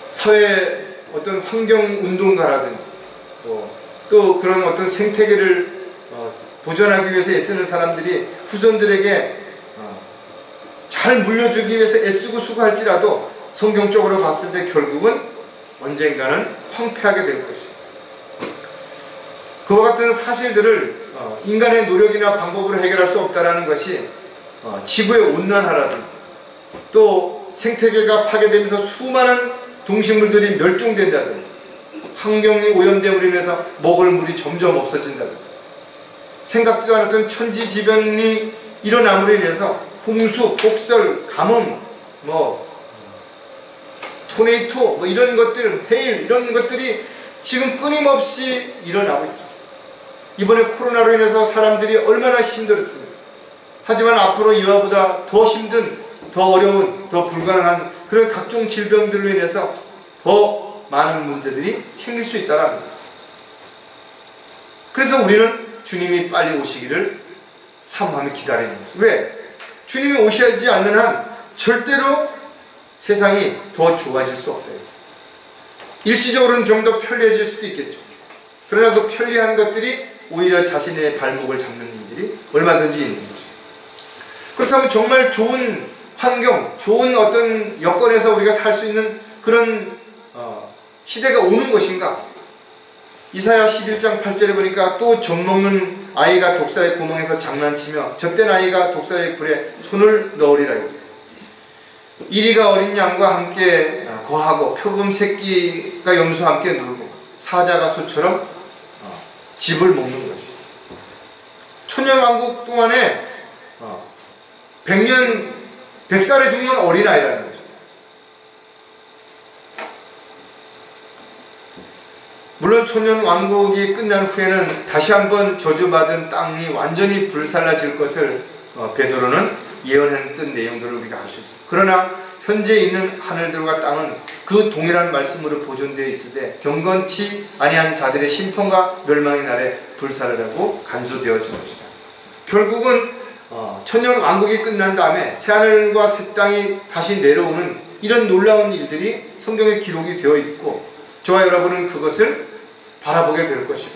사회 어떤 환경운동가라든지 또 그런 어떤 생태계를 보존하기 위해서 애쓰는 사람들이 후손들에게 잘 물려주기 위해서 애쓰고 수고할지라도 성경적으로 봤을 때 결국은 언젠가는 황폐하게 될 것이에요. 그와 같은 사실들을 인간의 노력이나 방법으로 해결할 수 없다는 것이 지구의 온난화라든지 또 생태계가 파괴되면서 수많은 동식물들이 멸종된다든지 환경이 오염됨으로 인해서 먹을 물이 점점 없어진다든지 생각지도 않았던 천지지변이 일어남으로 인해서 홍수, 폭설, 가뭄, 토네이토 이런 것들, 해일 이런 것들이 지금 끊임없이 일어나고 있죠. 이번에 코로나로 인해서 사람들이 얼마나 힘들었습니까? 하지만 앞으로 이와 보다 더 힘든, 더 어려운, 더 불가능한 그런 각종 질병들로 인해서 더 많은 문제들이 생길 수 있다는 거예요. 그래서 우리는 주님이 빨리 오시기를 사모하며 기다리는 거죠. 왜? 주님이 오셔야지 않는 한 절대로 세상이 더 좋아질 수 없다. 일시적으로는 좀 더 편리해질 수도 있겠죠. 그러나 그 편리한 것들이 오히려 자신의 발목을 잡는 일들이 얼마든지 있는 거죠. 그렇다면 정말 좋은 환경, 좋은 어떤 여건에서 우리가 살 수 있는 그런 시대가 오는 것인가? 이사야 11장 8절에 보니까 또 젖먹는 아이가 독사의 구멍에서 장난치며 젖된 아이가 독사의 굴에 손을 넣으리라. 이리가 어린 양과 함께 거하고 표범 새끼가 염소와 함께 놀고 사자가 소처럼 집을 먹는 것이. 천년 왕국 동안에 100살에 죽는 어린아이라는 거죠. 물론 천년 왕국이 끝난 후에는 다시 한번 저주받은 땅이 완전히 불살라질 것을 베드로는 예언했던 내용들을 우리가 알 수 있습니다. 그러나 현재 있는 하늘들과 땅은 그 동일한 말씀으로 보존되어 있으되 경건치 아니한 자들의 심판과 멸망의 날에 불살라라고 간수되어진 것이다. 결국은 천년 왕국이 끝난 다음에 새하늘과 새 땅이 다시 내려오는 이런 놀라운 일들이 성경에 기록이 되어 있고 저와 여러분은 그것을 바라보게 될 것이고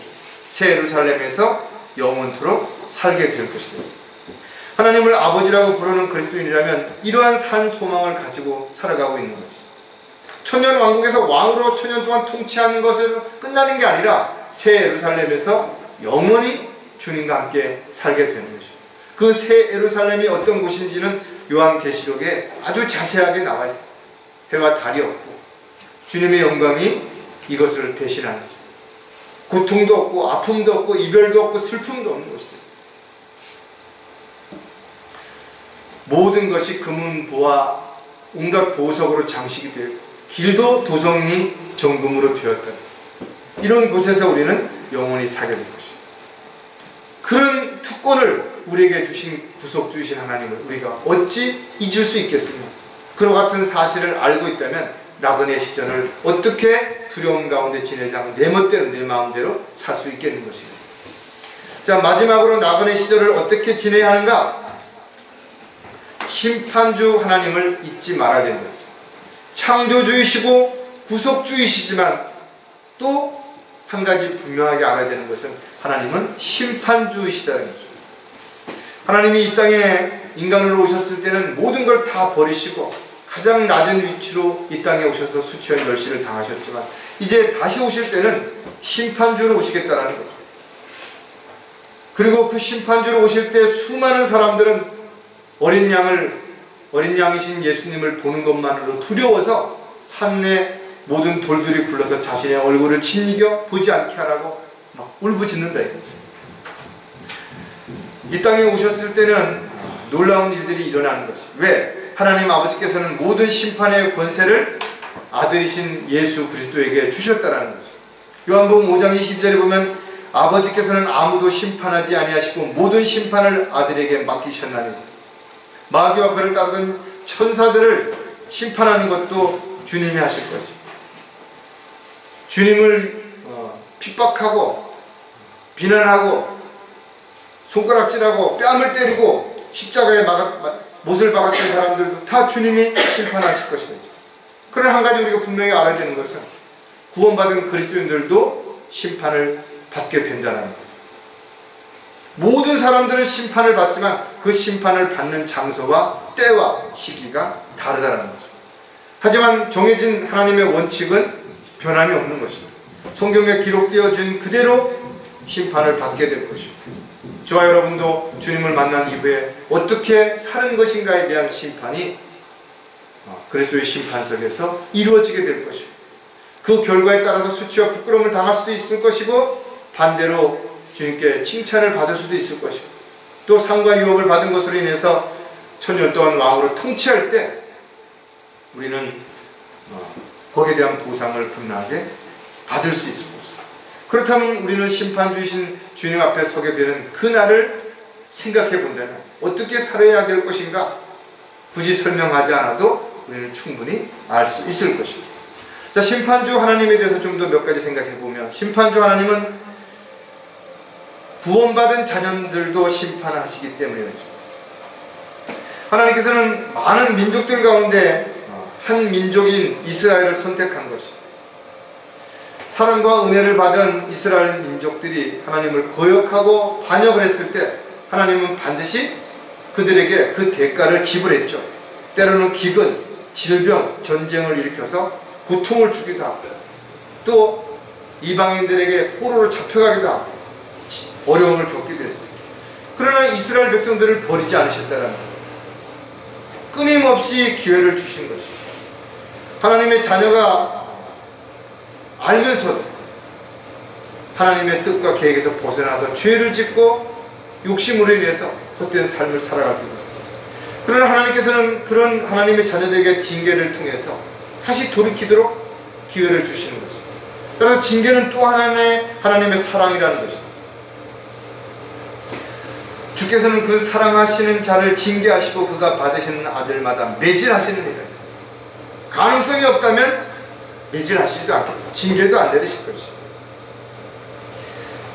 새 예루살렘에서 영원토록 살게 될 것이다. 하나님을 아버지라고 부르는 그리스도인이라면 이러한 산 소망을 가지고 살아가고 있는 것이죠. 천년 왕국에서 왕으로 천년 동안 통치하는 것으로 끝나는 게 아니라 새 예루살렘에서 영원히 주님과 함께 살게 되는 것이죠. 그 새 예루살렘이 어떤 곳인지는 요한계시록에 아주 자세하게 나와 있습니다. 해와 달이 없고 주님의 영광이 이것을 대신하는 것이죠. 고통도 없고 아픔도 없고 이별도 없고 슬픔도 없는 것이죠. 모든 것이 금은보화 온갖 보석으로 장식이 되었고 길도 도성이 정금으로 되었다. 이런 곳에서 우리는 영원히 살게 될 것이죠. 그런 특권을 우리에게 주신 구속주이신 하나님을 우리가 어찌 잊을 수 있겠습니까? 그와 같은 사실을 알고 있다면 나그네 시절을 어떻게 두려움 가운데 지내지 않고 내 멋대로 내 마음대로 살 수 있겠는 것입니다. 자, 마지막으로 나그네 시절을 어떻게 지내야 하는가? 심판주 하나님을 잊지 말아야 된다. 창조주이시고 구속주이시지만 또 한 가지 분명하게 알아야 되는 것은 하나님은 심판주이시다는 거죠. 하나님이 이 땅에 인간으로 오셨을 때는 모든 걸 다 버리시고 가장 낮은 위치로 이 땅에 오셔서 수치와 멸시를 당하셨지만 이제 다시 오실 때는 심판주로 오시겠다라는 거죠. 그리고 그 심판주로 오실 때 수많은 사람들은 어린 양이신 예수님을 보는 것만으로 두려워서 산내 모든 돌들이 굴러서 자신의 얼굴을 짓이겨 보지 않게 하라고 막 울부짖는다. 이 땅에 오셨을 때는 놀라운 일들이 일어나는 것이. 왜? 하나님 아버지께서는 모든 심판의 권세를 아들이신 예수 그리스도에게 주셨다라는 거죠. 요한복음 5장 22절에 보면 아버지께서는 아무도 심판하지 아니하시고 모든 심판을 아들에게 맡기셨나니 마귀와 그를 따르던 천사들을 심판하는 것도 주님이 하실 것이고 주님을 핍박하고 비난하고 손가락질하고 뺨을 때리고 십자가에 못을 박았던 사람들도 다 주님이 심판하실 것이다. 그런 한 가지 우리가 분명히 알아야 되는 것은 구원받은 그리스도인들도 심판을 받게 된다는 것. 모든 사람들은 심판을 받지만 그 심판을 받는 장소와 때와 시기가 다르다는 거죠. 하지만 정해진 하나님의 원칙은 변함이 없는 것입니다. 성경에 기록되어진 그대로 심판을 받게 될 것이고 저와 여러분도 주님을 만난 이후에 어떻게 사는 것인가에 대한 심판이 그리스도의 심판석에서 이루어지게 될 것이고 그 결과에 따라서 수치와 부끄러움을 당할 수도 있을 것이고 반대로 주님께 칭찬을 받을 수도 있을 것이고 또 상과 유업을 받은 것으로 인해서 천년 동안 왕으로 통치할 때 우리는 거기에 대한 보상을 분명하게 받을 수 있을 것입니다. 그렇다면 우리는 심판주이신 주님 앞에 서게 되는 그날을 생각해 본다면 어떻게 살아야 될 것인가 굳이 설명하지 않아도 우리는 충분히 알 수 있을 것입니다. 자, 심판주 하나님에 대해서 좀 더 몇 가지 생각해 보면 심판주 하나님은 구원받은 자녀들도 심판하시기 때문이죠. 하나님께서는 많은 민족들 가운데 한 민족인 이스라엘을 선택한 것이 사랑과 은혜를 받은 이스라엘 민족들이 하나님을 거역하고 반역을 했을 때 하나님은 반드시 그들에게 그 대가를 지불했죠. 때로는 기근, 질병, 전쟁을 일으켜서 고통을 주기도 하고 또 이방인들에게 포로로 잡혀가기도 하고 어려움을 겪기도 했습니다. 그러나 이스라엘 백성들을 버리지 않으셨다는 것, 끊임없이 기회를 주신 것입니다. 하나님의 자녀가 알면서도 하나님의 뜻과 계획에서 벗어나서 죄를 짓고 욕심으로 인해서 헛된 삶을 살아가게 되었습니다. 그러나 하나님께서는 그런 하나님의 자녀들에게 징계를 통해서 다시 돌이키도록 기회를 주시는 것입니다. 따라서 징계는 또 하나의 하나님의 사랑이라는 것입니다. 주께서는 그 사랑하시는 자를 징계하시고 그가 받으시는 아들마다 매질하시느니라. 가능성이 없다면 매질하시지도 않겠죠. 징계도 안 내리실 것이죠.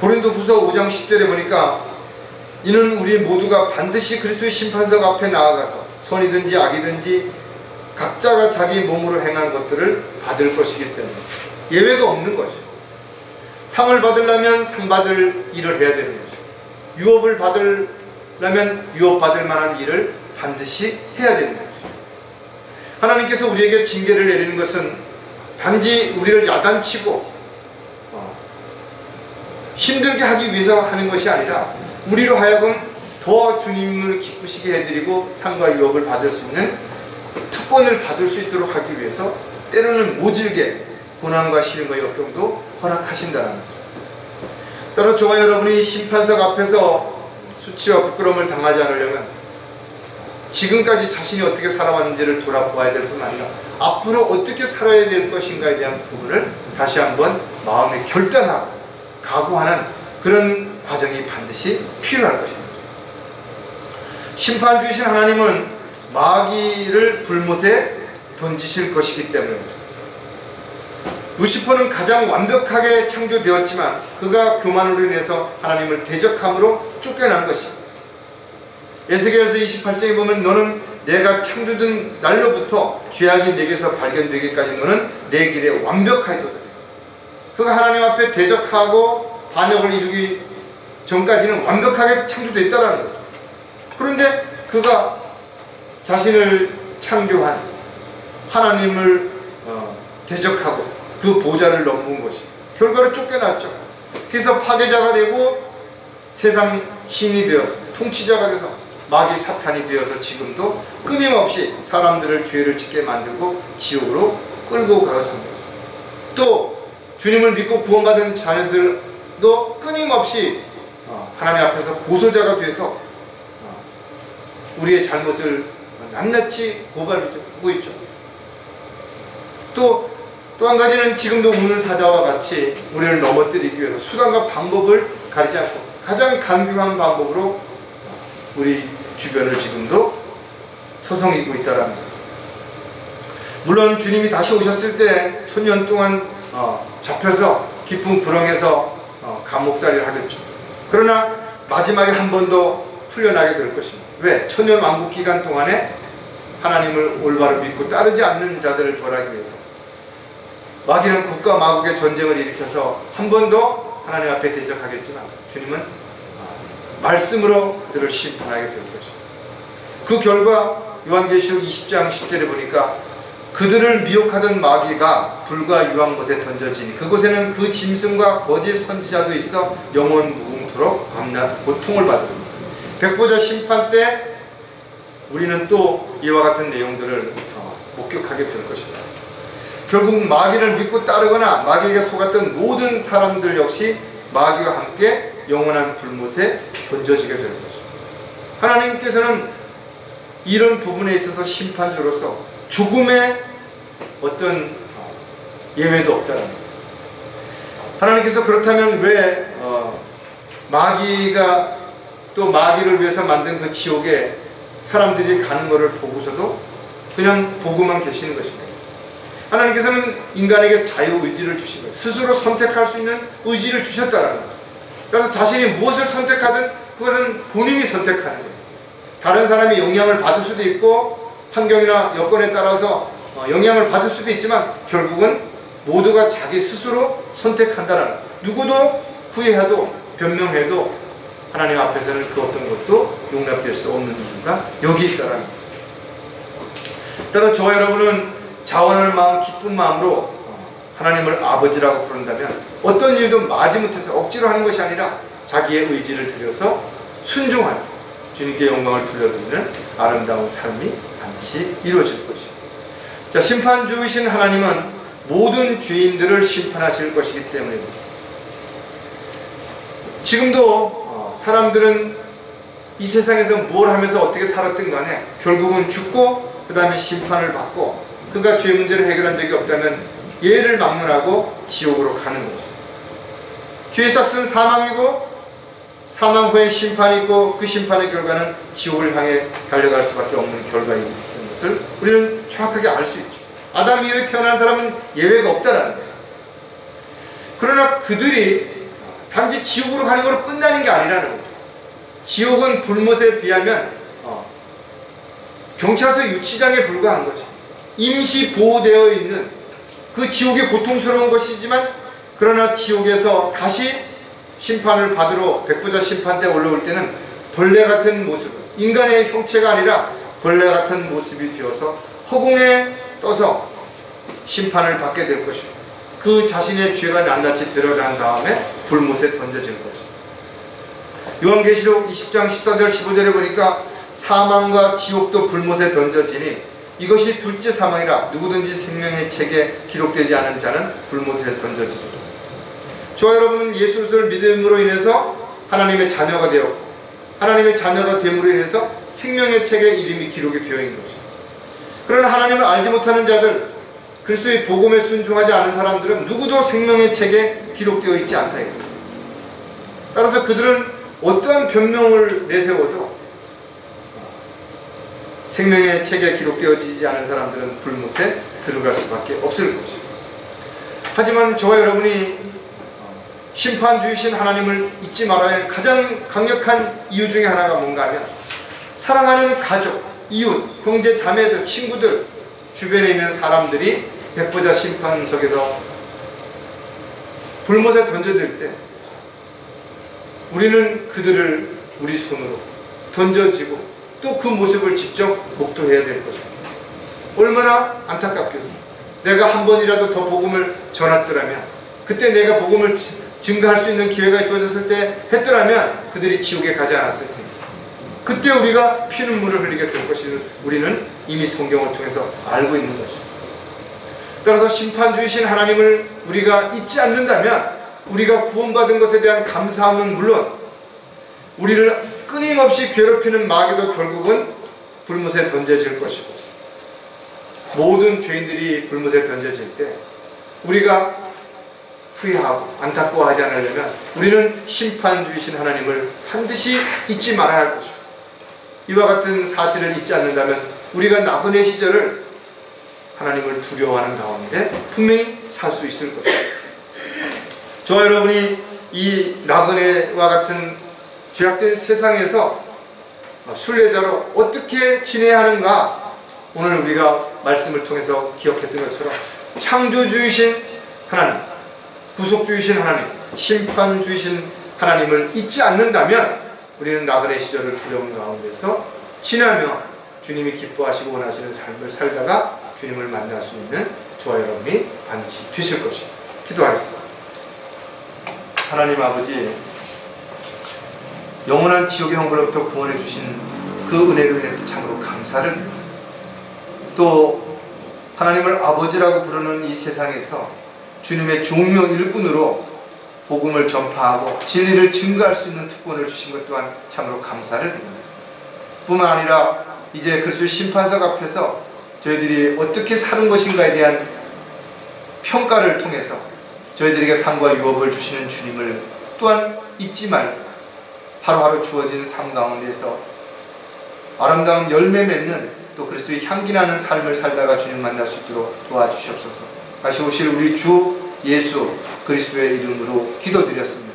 고린도후서 5장 10절에 보니까 이는 우리 모두가 반드시 그리스도의 심판석 앞에 나아가서 선이든지 악이든지 각자가 자기 몸으로 행한 것들을 받을 것이기 때문에 예외가 없는 것이죠. 상을 받으려면 상 받을 일을 해야 되는 것이죠. 유업을 받으려면 유업받을 만한 일을 반드시 해야 되는 것이죠. 하나님께서 우리에게 징계를 내리는 것은 단지 우리를 야단치고 힘들게 하기 위해서 하는 것이 아니라 우리로 하여금 더 주님을 기쁘시게 해드리고 상과 유업을 받을 수 있는 특권을 받을 수 있도록 하기 위해서 때로는 모질게 고난과 시련과 역경도 허락하신다는 거죠. 따로 저와 여러분이 심판석 앞에서 수치와 부끄러움을 당하지 않으려면 지금까지 자신이 어떻게 살아왔는지를 돌아보아야 될 뿐만 아니라 앞으로 어떻게 살아야 될 것인가에 대한 부분을 다시 한번 마음에 결단하고 각오하는 그런 과정이 반드시 필요할 것입니다. 심판주이신 하나님은 마귀를 불못에 던지실 것이기 때문이죠. 루시퍼는 가장 완벽하게 창조되었지만 그가 교만으로 인해서 하나님을 대적함으로 쫓겨난 것입니다. 에스겔서 28장에 보면 너는 내가 창조된 날로부터 죄악이 내게서 발견되기까지 너는 내 길에 완벽하리로다. 그가 하나님 앞에 대적하고 반역을 이루기 전까지는 완벽하게 창조됐다라는 거죠. 그런데 그가 자신을 창조한 하나님을 대적하고 그 보좌를 넘은 것이 결과로 쫓겨났죠. 그래서 파괴자가 되고 세상 신이 되어서 통치자가 돼서 마귀 사탄이 되어서 지금도 끊임없이 사람들을 죄를 짓게 만들고 지옥으로 끌고 가서 잡는 거죠. 또 주님을 믿고 구원받은 자녀들도 끊임없이 하나님 앞에서 고소자가 돼서 우리의 잘못을 낱낱이 고발하고 있죠. 또 한 가지는 지금도 우는 사자와 같이 우리를 넘어뜨리기 위해서 수단과 방법을 가리지 않고 가장 간교한 방법으로 우리 주변을 지금도 서성이고 있다는 거죠. 물론 주님이 다시 오셨을 때 1000년 동안 잡혀서 깊은 구렁에서 감옥살이를 하겠죠. 그러나 마지막에 한 번 더 풀려나게 될 것입니다. 왜? 1000년 왕국 기간 동안에 하나님을 올바로 믿고 따르지 않는 자들을 벌하기 위해서 마귀는 국가 마국의 전쟁을 일으켜서 한 번 더 하나님 앞에 대적하겠지만 주님은 말씀으로 그들을 심판하게 될 것입니다. 그 결과 요한계시록 20장 10절에 보니까 그들을 미혹하던 마귀가 불과 유황 못에 던져지니 그곳에는 그 짐승과 거짓 선지자도 있어 영원 무궁토록 밤낮 고통을 받으리라. 백보자 심판 때 우리는 또 이와 같은 내용들을 목격하게 될 것이다. 결국 마귀를 믿고 따르거나 마귀에게 속았던 모든 사람들 역시 마귀와 함께 영원한 불못에 던져지게 되는 것이죠. 하나님께서는 이런 부분에 있어서 심판주로서 조금의 어떤 예외도 없다는 거예요. 하나님께서 그렇다면 왜 마귀가 또 마귀를 위해서 만든 그 지옥에 사람들이 가는 것을 보고서도 그냥 보고만 계시는 것입니다. 하나님께서는 인간에게 자유의지를 주신 거예요. 스스로 선택할 수 있는 의지를 주셨다는 거예요. 그래서 자신이 무엇을 선택하든 그것은 본인이 선택하는 거예요. 다른 사람이 영향을 받을 수도 있고 환경이나 여건에 따라서 영향을 받을 수도 있지만 결국은 모두가 자기 스스로 선택한다는 거예요. 누구도 후회해도 변명해도 하나님 앞에서는 그 어떤 것도 용납될 수 없는 이유가 여기 있다는 거예요. 따라 저와 여러분은 자원하는 마음, 기쁜 마음으로 하나님을 아버지라고 부른다면 어떤 일도 마지못해서 억지로 하는 것이 아니라 자기의 의지를 들여서 순종할 주님께 영광을 돌려드리는 아름다운 삶이 반드시 이루어질 것이죠. 자, 심판주이신 하나님은 모든 죄인들을 심판하실 것이기 때문입니다. 지금도 사람들은 이 세상에서 뭘 하면서 어떻게 살았든 간에 결국은 죽고 그 다음에 심판을 받고 그가 죄 문제를 해결한 적이 없다면 예를 막론하고 지옥으로 가는 거죠. 죄의 삭은 사망이고 사망 후엔 심판이 있고 그 심판의 결과는 지옥을 향해 달려갈 수밖에 없는 결과인 것을 우리는 정확하게 알 수 있죠. 아담 이후에 태어난 사람은 예외가 없다라는 거예요. 그러나 그들이 단지 지옥으로 가는 것으로 끝나는 게 아니라는 거죠. 지옥은 불못에 비하면 경찰서 유치장에 불과한 것이 임시 보호되어 있는 그 지옥의 고통스러운 것이지만 그러나 지옥에서 다시 심판을 받으러 백보자 심판대에 올라올 때는 벌레 같은 모습, 인간의 형체가 아니라 벌레 같은 모습이 되어서 허공에 떠서 심판을 받게 될 것이고 그 자신의 죄가 낱낱이 드러난 다음에 불못에 던져질 것이고 요한계시록 20장 14절 15절에 보니까 사망과 지옥도 불못에 던져지니 이것이 둘째 사망이라 누구든지 생명의 책에 기록되지 않은 자는 불못에 던져지리라. 저와 여러분은 예수 그리스도를 믿음으로 인해서 하나님의 자녀가 되었고 하나님의 자녀가 됨으로 인해서 생명의 책에 이름이 기록이 되어 있는 것입니다. 그러나 하나님을 알지 못하는 자들, 그리스도의 복음에 순종하지 않은 사람들은 누구도 생명의 책에 기록되어 있지 않다 이거죠. 따라서 그들은 어떠한 변명을 내세워도 생명의 책에 기록되어지지 않은 사람들은 불못에 들어갈 수밖에 없을 것이죠. 하지만 저와 여러분이 심판주이신 하나님을 잊지 말아야 할 가장 강력한 이유 중에 하나가 뭔가 하면 사랑하는 가족, 이웃, 형제, 자매들, 친구들, 주변에 있는 사람들이 백보자 심판석에서 불못에 던져질 때 우리는 그들을 우리 손으로 던져지고 또 그 모습을 직접 목도해야 될 것입니다. 얼마나 안타깝겠어요. 내가 한 번이라도 더 복음을 전했더라면 그때 내가 복음을 증거할 수 있는 기회가 주어졌을 때 했더라면 그들이 지옥에 가지 않았을 텐데 그때 우리가 피눈물을 흘리게 될 것을 우리는 이미 성경을 통해서 알고 있는 것입니다. 따라서 심판주이신 하나님을 우리가 잊지 않는다면 우리가 구원받은 것에 대한 감사함은 물론 우리를 끊임없이 괴롭히는 마귀도 결국은 불못에 던져질 것이고 모든 죄인들이 불못에 던져질 때 우리가 후회하고 안타까워하지 않으려면 우리는 심판주이신 하나님을 반드시 잊지 말아야 할 것이고 이와 같은 사실을 잊지 않는다면 우리가 나그네 시절을 하나님을 두려워하는 가운데 분명히 살 수 있을 것입니다. 저와 여러분이 이 나그네와 같은 죄악된 세상에서 순례자로 어떻게 지내야 하는가 오늘 우리가 말씀을 통해서 기억했던 것처럼 창조주이신 하나님, 구속주이신 하나님, 심판주이신 하나님을 잊지 않는다면 우리는 나그네 시절을 두려운 가운데서 지나며 주님이 기뻐하시고 원하시는 삶을 살다가 주님을 만날 수 있는 저와 여러분이 반드시 되실 것입니다. 기도하겠습니다. 하나님 아버지, 영원한 지옥의 형벌로부터 구원해 주신 그 은혜로 인해서 참으로 감사를 드립니다. 또 하나님을 아버지라고 부르는 이 세상에서 주님의 종료 일꾼으로 복음을 전파하고 진리를 증거할 수 있는 특권을 주신 것 또한 참으로 감사를 드립니다. 뿐만 아니라 이제 그리스도의 심판석 앞에서 저희들이 어떻게 사는 것인가에 대한 평가를 통해서 저희들에게 상과 유업을 주시는 주님을 또한 잊지 말고 하루하루 주어진 삶 가운데서 아름다운 열매 맺는 또 그리스도의 향기나는 삶을 살다가 주님 만날 수 있도록 도와주시옵소서. 다시 오실 우리 주 예수 그리스도의 이름으로 기도드렸습니다.